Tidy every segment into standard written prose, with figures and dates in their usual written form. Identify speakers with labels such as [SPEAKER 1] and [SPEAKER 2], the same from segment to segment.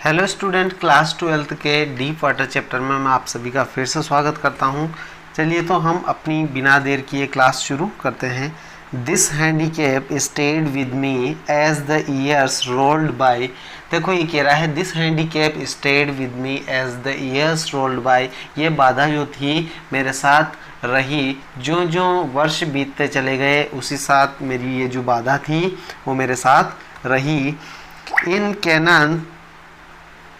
[SPEAKER 1] Hello student, class 12 के deep water chapter में मैं आप सभी का फिर से स्वागत करता हूं। चलिए तो हम अपनी बिना देर किए क्लास शुरू करते हैं। This handicap stayed with me as the years rolled by. देखो ये कह रहा है this handicap stayed with me as the years rolled by. ये बाधा जो थी मेरे साथ रही, जो जो वर्ष बीतते चले गए उसी साथ मेरी ये जो बाधा थी वो मेरे साथ रही। In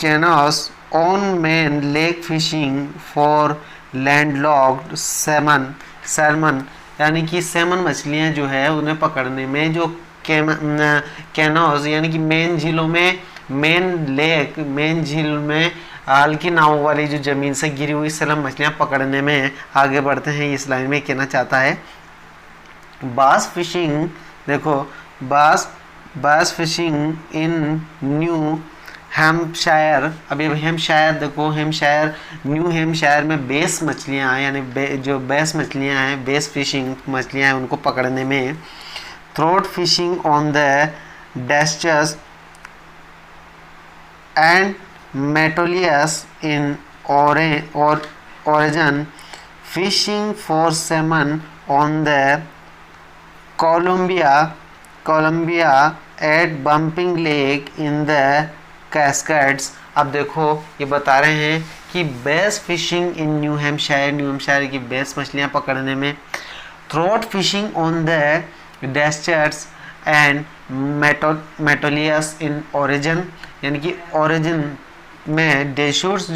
[SPEAKER 1] canoes on Maine lake fishing for landlocked salmon, यानी कि सैमन मछलियां जो है उन्हें पकड़ने में जो कैनोस यानी कि मेन झीलों में, मेन झील में हल्की नावों वाली जो जमीन से गिरी हुई सैल्मन मछलियां पकड़ने में आगे बढ़ते हैं। इस लाइन में कहना चाहता है बास फिशिंग। देखो बास फिशिंग इन न्यू हैम्पशायर। अभी हैम्पशायर, देखो हैम्पशायर, न्यू हैम्पशायर में बेस मछलियाँ हैं, यानी जो बेस मछलियाँ हैं, बेस फिशिंग मछलियाँ हैं उनको पकड़ने में। Trout fishing on the Deschutes and Metolius in Oregon. Fishing for salmon on the Columbia at Bumping Lake in the Cascades. अब देखो ये बता रहे हैं कि bass fishing in New Hampshire की बेस मछलियां पकड़ने में। Trout fishing on the Deschutes and Metolius in Oregon, यानी कि ओरिजिन में डेशूट्स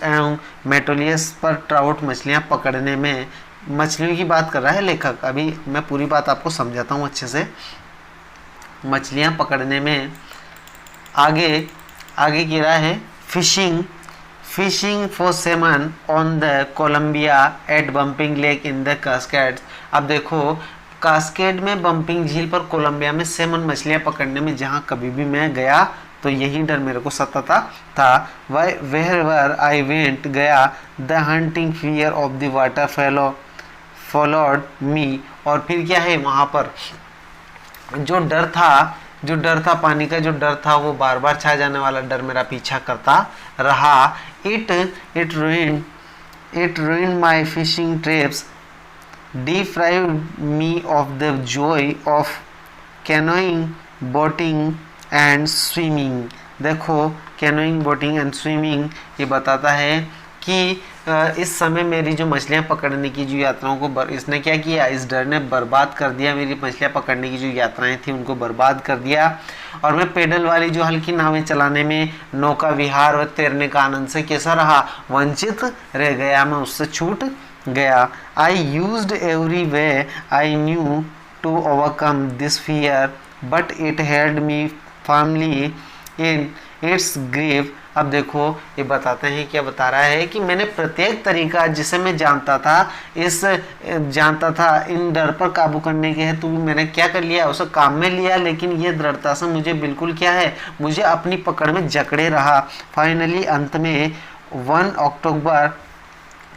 [SPEAKER 1] एवं मेटोलियस पर ट्राउट मछलियां पकड़ने में। मछलियों की बात कर रहा है लेखक। अभी मैं पूरी बात आपको समझाता हूँ अच्छे से। मछलियां पकड़ने में आगे कह रहा है fishing for salmon on the Columbia at Bumping Lake in the Cascades. अब देखो कास्केड में, बम्पिंग झील पर, कोलंबिया में सैमन मछलियां पकड़ने में जहां कभी भी मैं गया तो यही डर मेरे को सताता था। वेयर आई वेंट गया, the hunting fear of the water followed me. और फिर क्या है, वहां पर जो डर था पानी का, जो डर था वो बार बार छा जाने वाला डर मेरा पीछा करता रहा। It ruined my fishing trips, deprived me of the joy of canoeing, boating and swimming। देखो कैनोइंग, बोटिंग एंड स्विमिंग ये बताता है कि इस समय मेरी जो मछलियां पकड़ने की जो यात्राओं को इसने क्या किया, इस डर ने बर्बाद कर दिया। मेरी मछलियां पकड़ने की जो यात्राएं थी उनको बर्बाद कर दिया। और मैं पेडल वाली जो हल्की नावें चलाने में, नौका विहार और तैरने का आनंद से कैसा रहा, वंचित रह गया, मैं उससे छूट गया। I used every way I knew to overcome this fear but it held me firmly in its grip. अब देखो ये बताते हैं, क्या बता रहा है कि मैंने प्रत्येक तरीका जिसे मैं जानता था इन डर पर काबू करने के हेतु मैंने क्या कर लिया, उसे काम में लिया, लेकिन ये दृढ़ता से मुझे बिल्कुल क्या है, मुझे अपनी पकड़ में जकड़े रहा। फाइनली अंत में 1 अक्टूबर,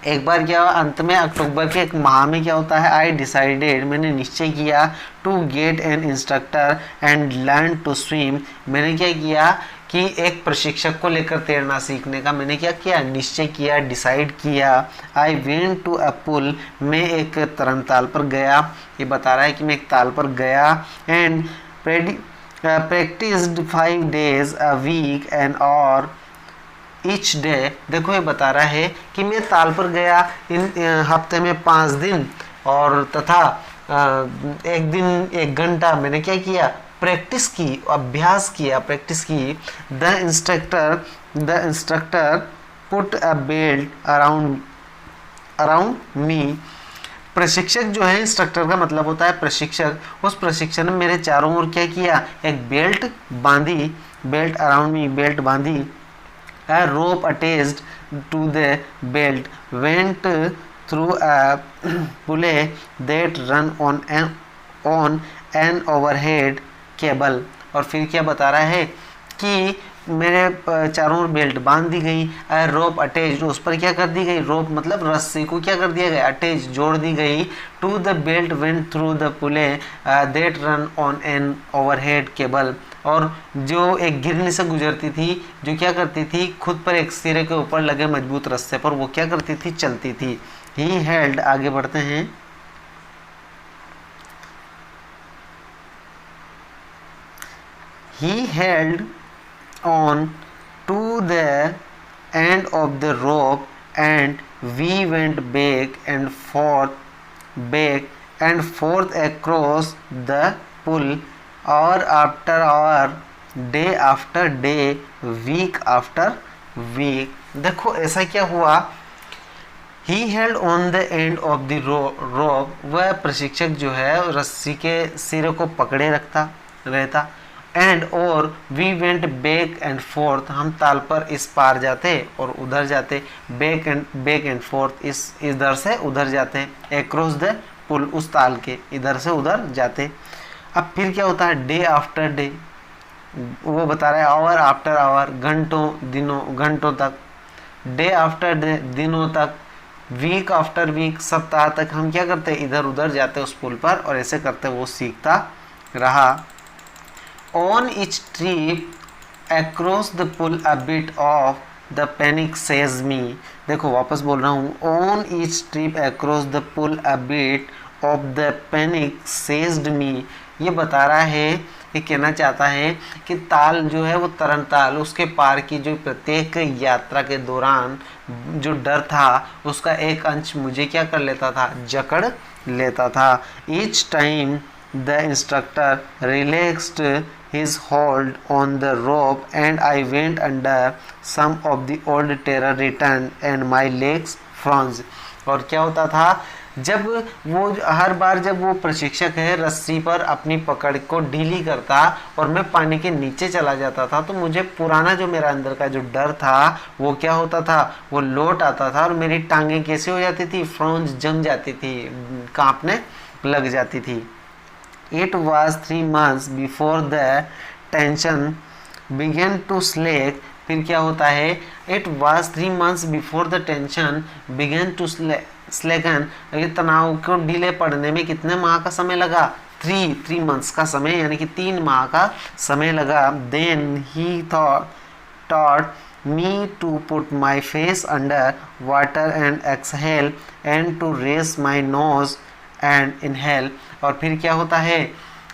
[SPEAKER 1] एक बार क्या हुआ, अंत में अक्टूबर के एक माह में क्या होता है, आई डिसाइडेड, मैंने निश्चय किया, to get an instructor and learn to swim. मैंने क्या किया कि एक प्रशिक्षक को लेकर तैरना सीखने का मैंने क्या किया, निश्चय किया, डिसाइड किया। आई वेंट टू अ पुल, मैं एक तरनताल पर गया। ये बता रहा है कि मैं एक ताल पर गया। And practised 5 days a week and और ईच डे। देखो ये बता रहा है कि मैं ताल पर गया इन हफ्ते में 5 दिन, और तथा एक दिन 1 घंटा मैंने क्या किया, प्रैक्टिस की, अभ्यास किया, प्रैक्टिस की। The instructor put a belt around me. प्रशिक्षक जो है, इंस्ट्रक्टर का मतलब होता है प्रशिक्षक, उस प्रशिक्षक ने मेरे चारों ओर क्या किया, एक बेल्ट बांधी, बेल्ट अराउंड मी, बेल्ट बांधी। A rope attached to the belt went through a pulley that run on an overhead cable। और फिर क्या बता रहा है कि मेरे चारों ओर बेल्ट बांध दी गई। रोप अटैच, उस पर क्या कर दी गई, रोप मतलब रस्सी को क्या कर दिया गया, अटैच, जोड़ दी गई। To the belt went through the pulley that ran on an overhead cable. और जो एक गिरनी से गुजरती थी, जो क्या करती थी, खुद पर एक सिरे के ऊपर लगे मजबूत रस्से पर वो क्या करती थी, चलती थी। ही हेल्ड, आगे बढ़ते हैं, he held on to the end of the rope and we went back and forth across the pool, hour after hour, day after day, week after week। देखो ऐसा क्या हुआ, he held on the end of the rope, वह प्रशिक्षक जो है रस्सी के सिरे को पकड़े रखता रहता, एंड और we went back and forth, हम ताल पर इस पार जाते और उधर जाते, बैक एंड फोर्थ, इस इधर से उधर जाते, एक्रॉस द पुल, उस ताल के इधर से उधर जाते। अब फिर क्या होता है, डे आफ्टर डे, वो बता रहा है आवर आफ्टर आवर, घंटों तक, डे आफ्टर डे, दिनों तक, वीक आफ्टर वीक, सप्ताह तक हम क्या करते, इधर उधर जाते उस पुल पर, और ऐसे करते वो सीखता रहा। On each trip across the pull a bit of the panic seized me, देखो वापस बोल रहा हूँ, on each trip across the pull a bit of the panic seized me, ये बता रहा है, ये कहना चाहता है कि ताल जो है वो तरन ताल, उसके पार की जो प्रत्येक यात्रा के दौरान जो डर था उसका एक अंश मुझे क्या कर लेता था, जकड़ लेता था। Each time the instructor relaxed his hold on the rope and I went under, some of the old terror returned and my legs froze। और क्या होता था, जब वो हर बार जब वो प्रशिक्षक है रस्सी पर अपनी पकड़ को ढीली करता और मैं पानी के नीचे चला जाता था, तो मुझे पुराना जो मेरा अंदर का जो डर था वो क्या होता था, वो लौट आता था, और मेरी टांगें कैसे हो जाती थी, फ्रोंज जम जाती थी, कांपने लग जाती थी। It was 3 months before the tension began to slack, फिर क्या होता है, It was 3 months before the tension began to slacken, ये तनाव को ढीले पड़ने में कितने माह का समय लगा, 3 months का समय, यानी कि 3 माह का समय लगा। Then he taught me to put my face under water and exhale and to raise my nose and inhale, और फिर क्या होता है,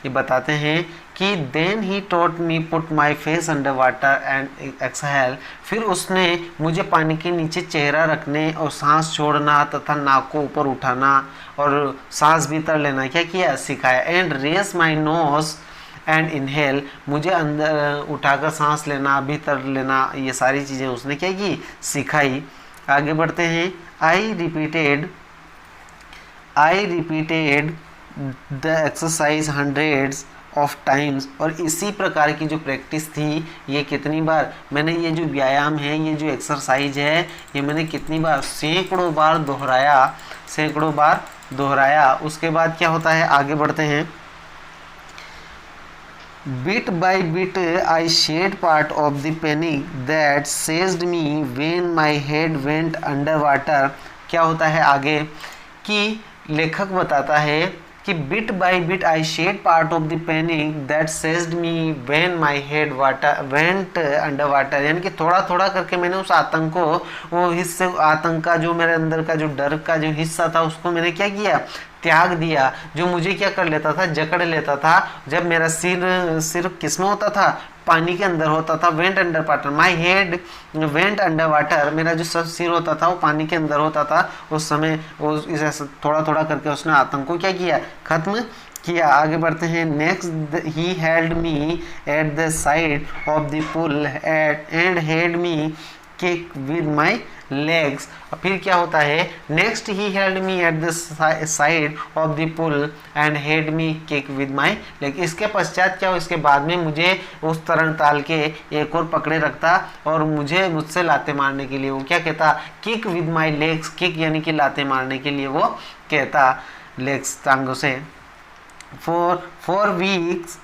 [SPEAKER 1] ये बताते हैं कि then he taught me put my face under water and exhale, फिर उसने मुझे पानी के नीचे चेहरा रखने और सांस छोड़ना तथा नाक को ऊपर उठाना और सांस भीतर लेना क्या किया, सिखाया। And raise my nose and inhale, मुझे अंदर उठाकर सांस लेना, भीतर लेना, ये सारी चीज़ें उसने क्या की, सिखाई। आगे बढ़ते हैं, I repeated the exercise hundreds of times, और इसी प्रकार की जो प्रैक्टिस थी, ये कितनी बार मैंने, ये जो व्यायाम है, ये जो एक्सरसाइज है, ये मैंने कितनी बार, सैकड़ों बार दोहराया। उसके बाद क्या होता है, आगे बढ़ते हैं, bit by bit I shed part of the panic that seized me when my head went under water. क्या होता है आगे, कि लेखक बताता है कि bit by bit I shed part of the panic that seized me when my head went under water, यानी कि थोड़ा थोड़ा करके मैंने उस आतंक को, वो हिस्से आतंक का जो मेरे अंदर का जो डर का जो हिस्सा था उसको मैंने क्या किया, त्याग दिया, जो मुझे क्या कर लेता था, जकड़ लेता था। जब मेरा सिर किसमें होता था, पानी के अंदर होता था, went under water, my head went under water, मेरा जो सिर होता था वो पानी के अंदर होता था, उस समय वो इसे थोड़ा थोड़ा करके उसने आतंक को क्या किया, खत्म किया। आगे बढ़ते हैं, next he held me at the side of the pool and held me kick with my legs. फिर क्या होता है, next he held me at the side of the pool and held me kick with my leg. इसके पश्चात क्या हो, इसके बाद में मुझे उस तरण ताल के एक और पकड़े रखता और मुझसे लाते मारने के लिए वो क्या कहता, kick with my legs, kick यानी कि लाते मारने के लिए वो कहता लेग्स, टांगों से। For weeks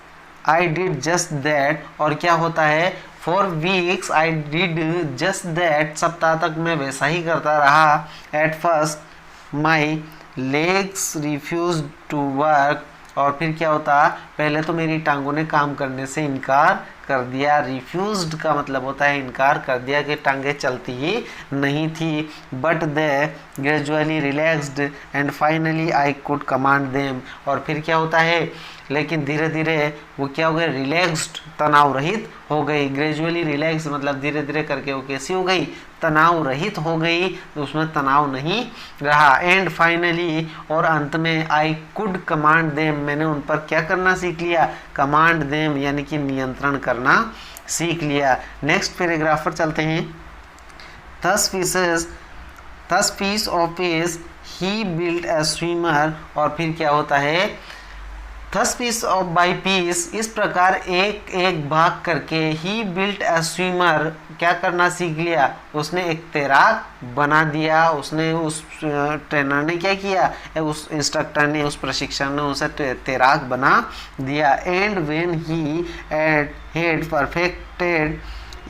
[SPEAKER 1] I did just that, और क्या होता है, for weeks I did just that, सप्ताह तक मैं वैसा ही करता रहा। At first my legs refuse to work और फिर क्या होता, पहले तो मेरी टांगों ने काम करने से इनकार कर दिया। रिफ्यूज्ड का मतलब होता है इनकार कर दिया कि टांगे चलती ही नहीं थी। But they gradually relaxed and finally I could command them. और फिर क्या होता है, लेकिन धीरे धीरे वो क्या हो गए, रिलैक्स्ड, तनाव रहित हो गई। ग्रेजुअली रिलैक्स मतलब धीरे धीरे करके वो कैसी हो गई, तनाव रहित हो गई, तो उसमें तनाव नहीं रहा। एंड फाइनली, और अंत में, आई कुड कमांड देम, मैंने उन पर क्या करना सीख लिया, कमांड देम यानी कि नियंत्रण करना सीख लिया। नेक्स्ट पैराग्राफ पर चलते हैं। 10 piece of piece he built a swimmer। और फिर क्या होता है, 10 piece of by piece, इस प्रकार एक एक भाग करके ही बिल्ट अ स्विमर, क्या करना सीख लिया, उसने एक तैराक बना दिया। उसने उस ट्रेनर ने क्या किया, उस इंस्ट्रक्टर ने, उस प्रशिक्षण ने उसे तैराक बना दिया। And when he had perfected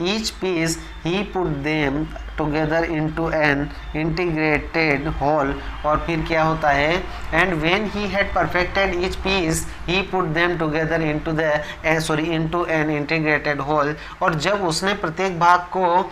[SPEAKER 1] each piece he put them together into an integrated whole। और फिर क्या होता है, and when he had perfected each piece he put them together into an integrated whole। और जब उसने प्रत्येक भाग को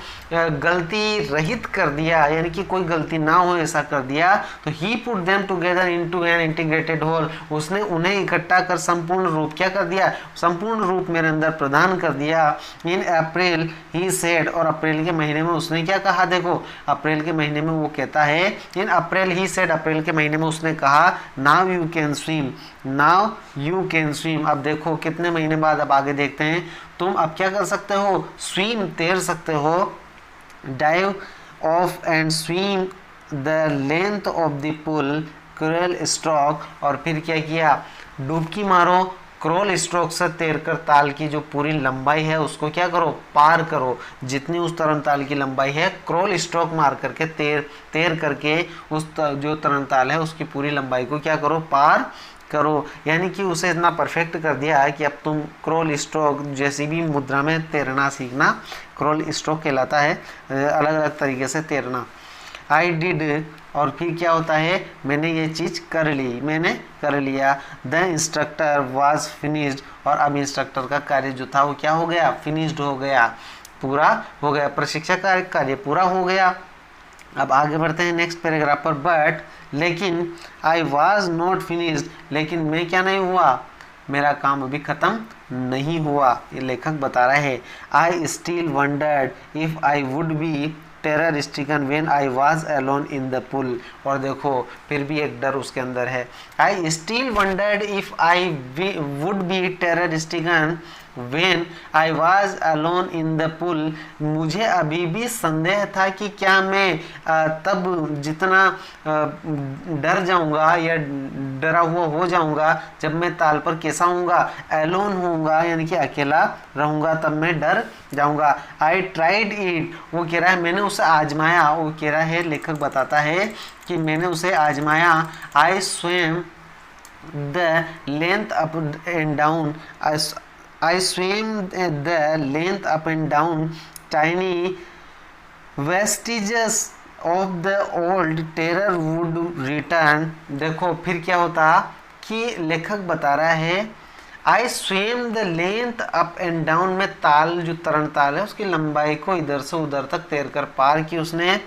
[SPEAKER 1] गलती रहित कर दिया, यानी कि कोई गलती ना हो ऐसा कर दिया, तो he put them together into an integrated whole, उसने उन्हें इकट्ठा कर संपूर्ण रूप क्या कर दिया, संपूर्ण रूप मेरे अंदर प्रदान कर दिया। इन अप्रैल ही सेड, और अप्रैल के महीने में उसने क्या कहा, देखो अप्रैल के महीने में वो कहता है, इन अप्रैल ही सेड, अप्रैल के महीने में उसने कहा, now you can swim, now you can swim. अब देखो कितने महीने बाद, अब आगे देखते हैं, तुम अब क्या कर सकते हो, स्विम, तैर सकते हो। Dive off and swim the length of the pool crawl stroke. और फिर क्या किया, डुबकी मारो, क्रॉल स्ट्रोक से तैर कर ताल की जो पूरी लंबाई है उसको क्या करो, पार करो। जितनी उस तरन ताल की लंबाई है, क्रॉल स्ट्रोक मार करके तैर करके उस जो तरन ताल है उसकी पूरी लंबाई को क्या करो, पार करो। यानी कि उसे इतना परफेक्ट कर दिया है कि अब तुम क्रॉल स्ट्रोक जैसी भी मुद्रा में तैरना सीखना, क्रॉल स्ट्रोक कहलाता है, अलग अलग तरीके से तैरना। आई डिड, और फिर क्या होता है, मैंने ये चीज़ कर ली, मैंने कर लिया। द इंस्ट्रक्टर वाज फिनिश्ड, और अब इंस्ट्रक्टर का कार्य जो था वो क्या हो गया, फिनिश्ड हो गया, पूरा हो गया, प्रशिक्षक का कार्य पूरा हो गया। अब आगे बढ़ते हैं नेक्स्ट पैराग्राफ पर। बट, लेकिन, आई वाज नॉट फिनिश्ड, लेकिन मैं क्या नहीं हुआ, मेरा काम अभी ख़त्म नहीं हुआ, ये लेखक बता रहा है। I still wondered if I would be terror stricken when I was alone in the pool. और देखो फिर भी एक डर उसके अंदर है। I still wondered if I would be terror stricken when I was alone in the pool. मुझे अभी भी संदेह था कि क्या मैं तब जितना डर जाऊंगा या डरा हुआ हो जाऊंगा जब मैं ताल पर कैसा होऊंगा, अलोन होऊंगा, यानी कि अकेला रहूंगा, तब मैं डर जाऊंगा। आई ट्राइड इट, वो कह रहा है मैंने उसे आजमाया, वो कह रहा है, लेखक बताता है कि मैंने उसे आजमाया। I swim the length up and down, I swam the length up and down tiny vestiges of the old terror would return। देखो फिर क्या होता कि लेखक बता रहा है, I swim the length up and down, में ताल जो तरन ताल है उसकी लंबाई को इधर से उधर तक तैर कर पार की उसने।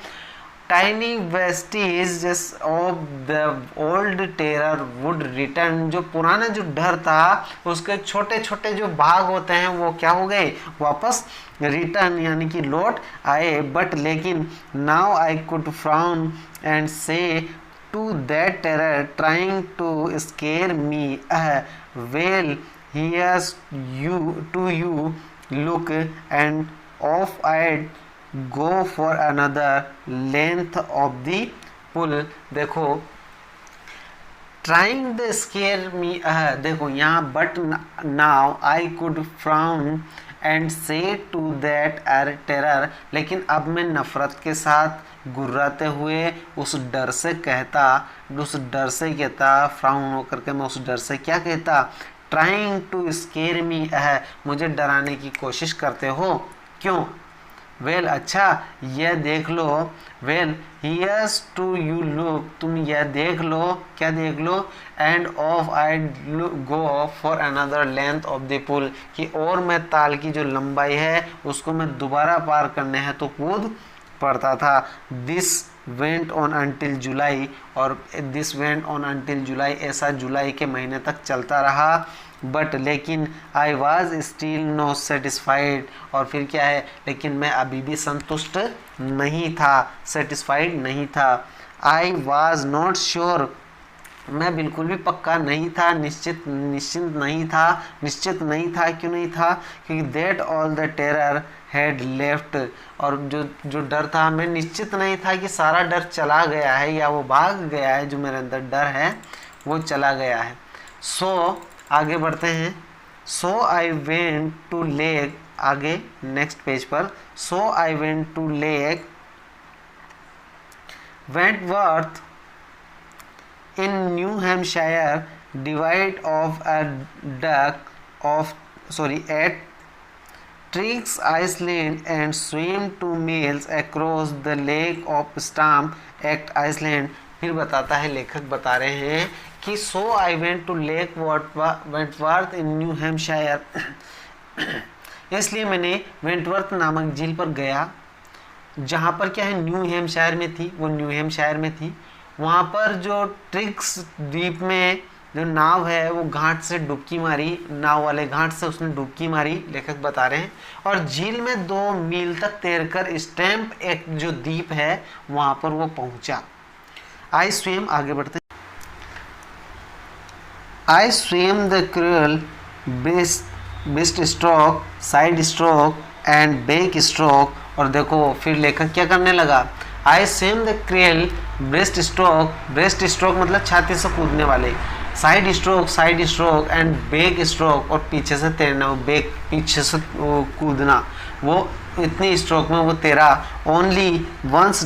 [SPEAKER 1] Tiny vestiges of the old terror would return, जो पुराना जो डर था उसके छोटे छोटे जो भाग होते हैं वो क्या हो गए, वापस रिटर्न यानी कि लौट आए। बट लेकिन, now I could frown and say to that terror trying to scare me, well here's you to you look and off I'd go for another length of the pull। देखो trying to scare me, देखो यहाँ but now I could frown and say to that terror, लेकिन अब मैं नफरत के साथ गुर्राते हुए उस डर से कहता, फ्राउन होकर के मैं उस डर से क्या कहता, ट्राइंग टू स्केयर मी, मुझे डराने की कोशिश करते हो, क्यों, वेल अच्छा यह देख लो, well here's to you look, तुम यह देख लो, क्या देख लो, and off I go for another length of the pool, कि और मैं ताल की जो लंबाई है उसको मैं दोबारा पार करने है तो कूद पड़ता था। This went on until July, और this went on until July, ऐसा जुलाई के महीने तक चलता रहा। बट लेकिन I was still no satisfied, और फिर क्या है, लेकिन मैं अभी भी संतुष्ट नहीं था, सेटिस्फाइड नहीं था। आई वॉज नॉट श्योर, मैं बिल्कुल भी पक्का नहीं था, निश्चित निश्चित नहीं था। क्यों नहीं था? क्योंकि that all the terror had left, और जो डर था, मैं निश्चित नहीं था कि सारा डर चला गया है या वो भाग गया है, जो मेरे अंदर डर है वो चला गया है। सो आगे बढ़ते हैं। So I went to lake, आगे नेक्स्ट पेज पर, so I went to Lake Wentworth in New Hampshire, divide of a duck of at Triggs Island and swim 2 miles across the lake of Stamp at Iceland। फिर बताता है, लेखक बता रहे हैं कि so I went to Lake Wentworth in New Hampshire, इसलिए मैंने वेंटवर्थ नामक झील पर गया, जहाँ पर क्या है, न्यू हैम्पशायर में थी, वो न्यू हैम्पशायर में थी। वहाँ पर जो ट्रिक्स द्वीप में जो नाव है वो घाट से डुबकी मारी, नाव वाले घाट से उसने डुबकी मारी, लेखक बता रहे हैं, और झील में 2 मील तक तैरकर स्टैम्प एक जो द्वीप है वहाँ पर वो पहुँचा। आई स्विम, आगे बढ़ते हैं। I swim the cruel breast stroke, side stroke and back stroke, और देखो फिर लेखक क्या करने लगा, I swim the curl breast stroke मतलब छाती से कूदने वाले, side stroke and back stroke, और पीछे से तैरना, वो बैक पीछे से कूदना, वो इतनी स्ट्रोक में वो तैरा। Only once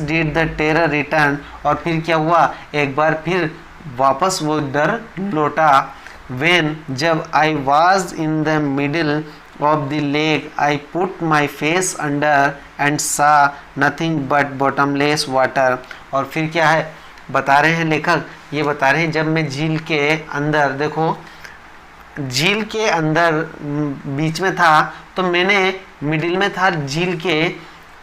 [SPEAKER 1] did the terror return, और फिर क्या हुआ, एक बार फिर वापस वो डर लौटा। व्हेन, जब I was in the middle of the lake, I put my face under and saw nothing but bottomless water। और फिर क्या है बता रहे हैं लेखक, ये बता रहे हैं, जब मैं झील के अंदर, देखो झील के अंदर बीच में था, तो मैंने मिडिल में था झील के,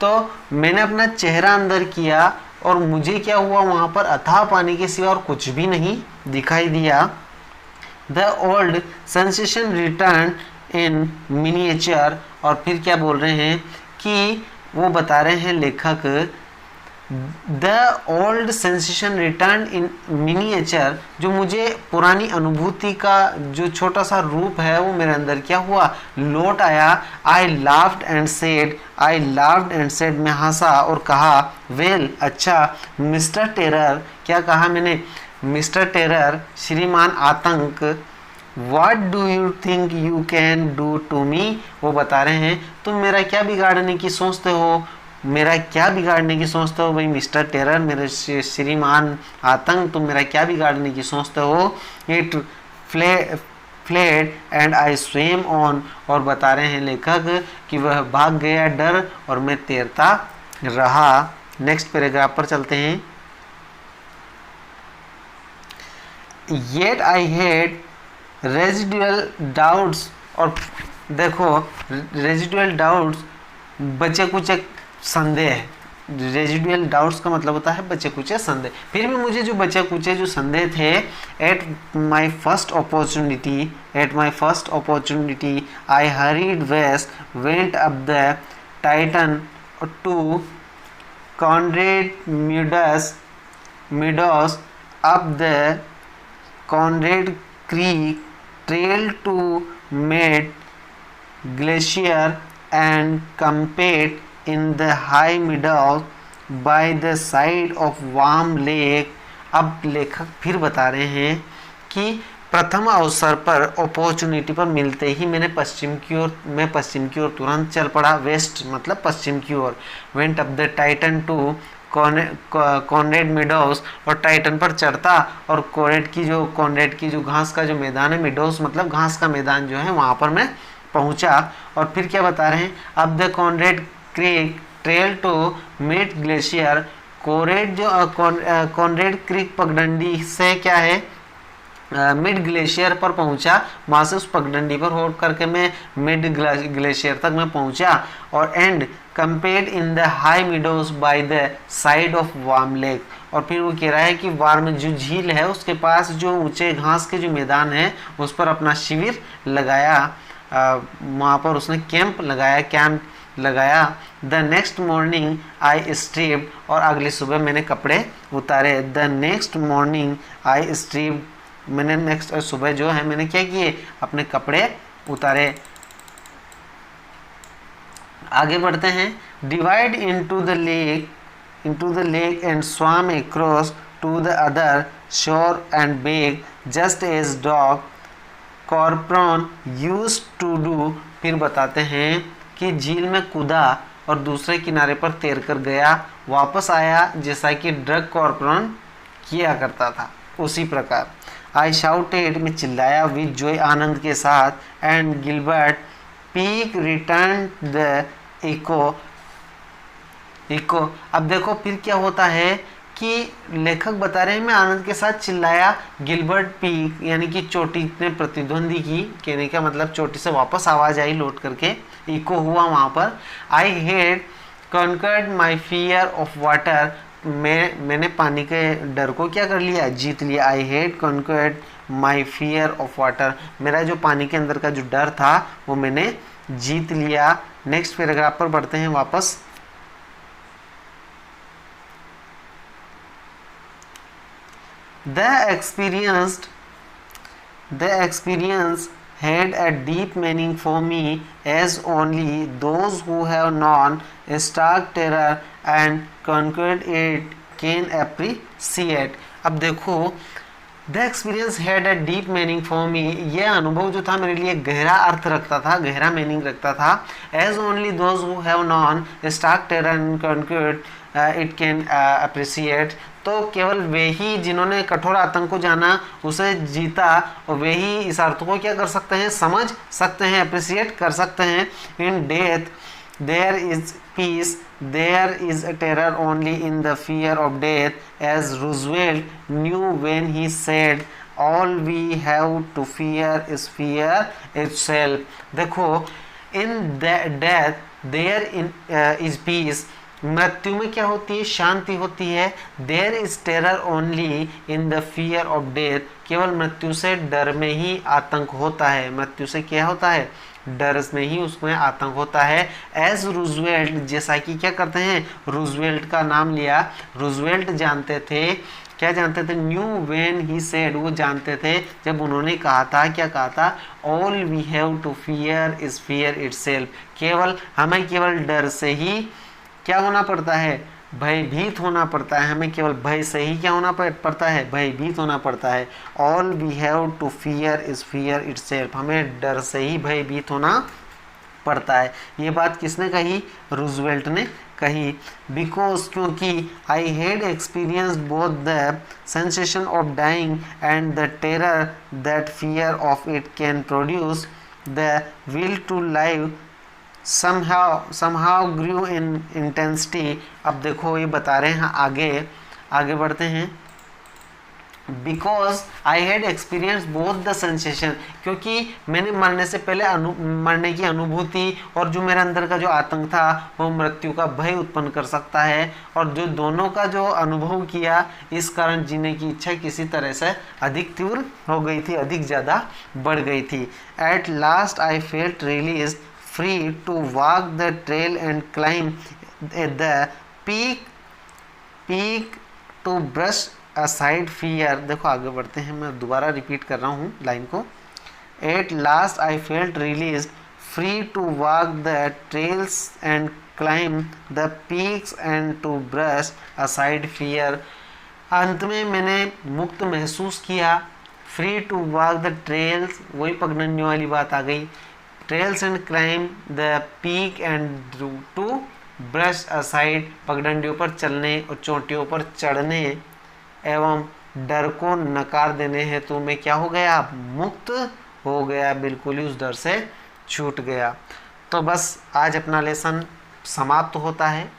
[SPEAKER 1] तो मैंने अपना चेहरा अंदर किया और मुझे क्या हुआ, वहाँ पर अथाह पानी के सिवा और कुछ भी नहीं दिखाई दिया। The old sensation returned in miniature, और फिर क्या बोल रहे हैं कि वो बता रहे हैं लेखक, the old sensation return in miniature, जो मुझे पुरानी अनुभूति का जो छोटा सा रूप है वो मेरे अंदर क्या हुआ, लौट आया। आई लाफ्ड एंड सेड, मैं हंसा और कहा, वेल अच्छा, मिस्टर टेरर, क्या कहा मैंने, मिस्टर टेरर, श्रीमान आतंक, What do you think you can do to me? वो बता रहे हैं, तुम मेरा क्या बिगाड़ने की सोचते हो, भाई मिस्टर टेरर, मेरे श्रीमान आतंक, तुम मेरा क्या बिगाड़ने की सोचते हो। It fled and I swam on, और बता रहे हैं लेखक कि वह भाग गया डर और मैं तैरता रहा। नेक्स्ट पैराग्राफ पर चलते हैं। Yet I had residual doubts, और देखो रेजिडुअल डाउट्स बचे कुछ संदेह, रेजिडुअल डाउट्स का मतलब होता है बचे कुछ संदेह, फिर भी मुझे जो बचे कुछ जो संदेह थे, at my first opportunity I hurried west, went up the Titan to Conrad meadows, up the Conrad creek, trail to Med Glacier and camped in the high meadows by the side of warm lake। अब लेखक फिर बता रहे हैं कि प्रथम अवसर पर, अपॉर्चुनिटी पर मिलते ही मैं पश्चिम की ओर तुरंत चल पड़ा। वेस्ट मतलब पश्चिम की ओर। Went up the Titan to Conrad meadows, और टाइटन पर चढ़ता और कॉन्रेड की जो घास का जो मैदान है, मिडोस मतलब घास का मैदान जो है, वहाँ पर मैं पहुंचा। और फिर क्या बता रहे हैं, अब the Conrad Creek trail to mid glacier. Conrad Creek पगडंडी से क्या है, मिड ग्लेशियर पर पहुंचा, वहां से उस पगडंडी पर होल्ड करके मैं मिड ग्लेशियर तक मैं पहुंचा। और and camped in the high meadows by the side of warm lake. और फिर वो कह रहा है कि वार्म जो झील है उसके पास जो ऊंचे घास के जो मैदान है उस पर अपना शिविर लगाया, वहाँ पर उसने कैंप लगाया। The next morning I stripped, और अगली सुबह मैंने कपड़े उतारे। The next morning I stripped, मैंने नेक्स्ट सुबह जो है मैंने क्या किए, अपने कपड़े उतारे। आगे बढ़ते हैं। Divide into the lake and swam across to the other shore and bathed just as dog Corpron used to do। फिर बताते हैं कि झील में कूदा और दूसरे किनारे पर तैर कर गया, वापस आया जैसा कि ड्रग कॉर्पोरन किया करता था उसी प्रकार। आई शाउटेड, में चिल्लाया, विद जॉय, आनंद के साथ। And Gilbert Peak return the echo. अब देखो फिर क्या होता है कि लेखक बता रहे हैं मैं आनंद के साथ चिल्लाया, गिलबर्ट पीक यानी कि चोटी ने प्रतिध्वनि की, कहने का मतलब चोटी से वापस आवाज आई लौट करके, इको हुआ वहां पर। I had conquered my fear of water, मैंने पानी के डर को क्या कर लिया, जीत लिया। I had conquered my fear of water, मेरा जो पानी के अंदर का जो डर था वो मैंने जीत लिया। नेक्स्ट पैराग्राफ पर बढ़ते हैं वापस। The experience had a deep meaning for me, as only those who have known stark terror and conquered it can appreciate। अब देखो, the experience had a deep meaning for me, यह अनुभव जो था मेरे लिए गहरा अर्थ रखता था, गहरा मीनिंग रखता था। As only those who have known stark terror and conquered it can appreciate, तो केवल वे ही जिन्होंने कठोर आतंक को जाना, उसे जीता, और वे ही इस अर्थ को क्या कर सकते हैं, समझ सकते हैं, अप्रिसिएट कर सकते हैं। In death there is peace, there is a terror only in the fear of death, as Roosevelt knew when he said all we have to fear is fear itself। देखो, in death there is peace, मृत्यु में क्या होती है, शांति होती है। There is terror only in the fear of death, केवल मृत्यु से डर में ही आतंक होता है, मृत्यु से क्या होता है, डर में ही उसमें आतंक होता है। एज रूजवेल्ट, जैसा कि क्या करते हैं, रूजवेल्ट का नाम लिया, रूजवेल्ट जानते थे, क्या जानते थे, न्यू व्हेन ही सेड, वो जानते थे जब उन्होंने कहा था, क्या कहा था, all we have to fear is fear itself, केवल हमें केवल डर से ही क्या होना पड़ता है, भयभीत होना पड़ता है, हमें केवल भय से ही क्या होना पड़ता है, भयभीत होना पड़ता है। All we have to fear is fear itself, हमें डर से ही भयभीत होना पड़ता है। ये बात किसने कही, रूजवेल्ट ने कही। बिकॉज, क्योंकि I had experienced both the sensation of dying and the terror that fear of it can produce, the will to live somehow grew in intensity। अब देखो ये बता रहे हैं, आगे बढ़ते हैं। Because I had experience both the sensation, क्योंकि मैंने मरने से पहले मरने की अनुभूति और जो मेरे अंदर का जो आतंक था वो मृत्यु का भय उत्पन्न कर सकता है, और जो दोनों का जो अनुभव किया, इस कारण जीने की इच्छा किसी तरह से अधिक तीव्र हो गई थी, अधिक ज़्यादा बढ़ गई थी। At last I felt release, free to walk the trail and climb the peak to brush aside fear। देखो आगे बढ़ते हैं, मैं दोबारा रिपीट कर रहा हूँ लाइन को। At last I felt released, free to walk the trails and climb the peaks and to brush aside fear। अंत में मैंने मुक्त महसूस किया। Free to walk the trails, वही पगडंडियों वाली बात आ गई। Trails and climb the peak and to brush aside, पगडंडियों पर चलने और चोटियों पर चढ़ने एवं डर को नकार देने हेतु मैं क्या हो गया, मुक्त हो गया, बिल्कुल ही उस डर से छूट गया। तो बस आज अपना लेसन समाप्त होता है।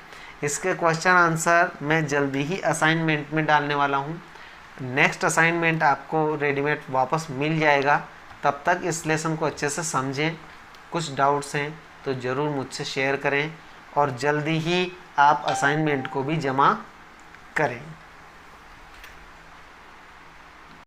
[SPEAKER 1] इसके क्वेश्चन आंसर मैं जल्दी ही असाइनमेंट में डालने वाला हूँ। नेक्स्ट असाइनमेंट आपको रेडीमेड वापस मिल जाएगा। तब तक इस लेसन को अच्छे से समझें। कुछ डाउट्स हैं तो ज़रूर मुझसे शेयर करें और जल्दी ही आप असाइनमेंट को भी जमा करें।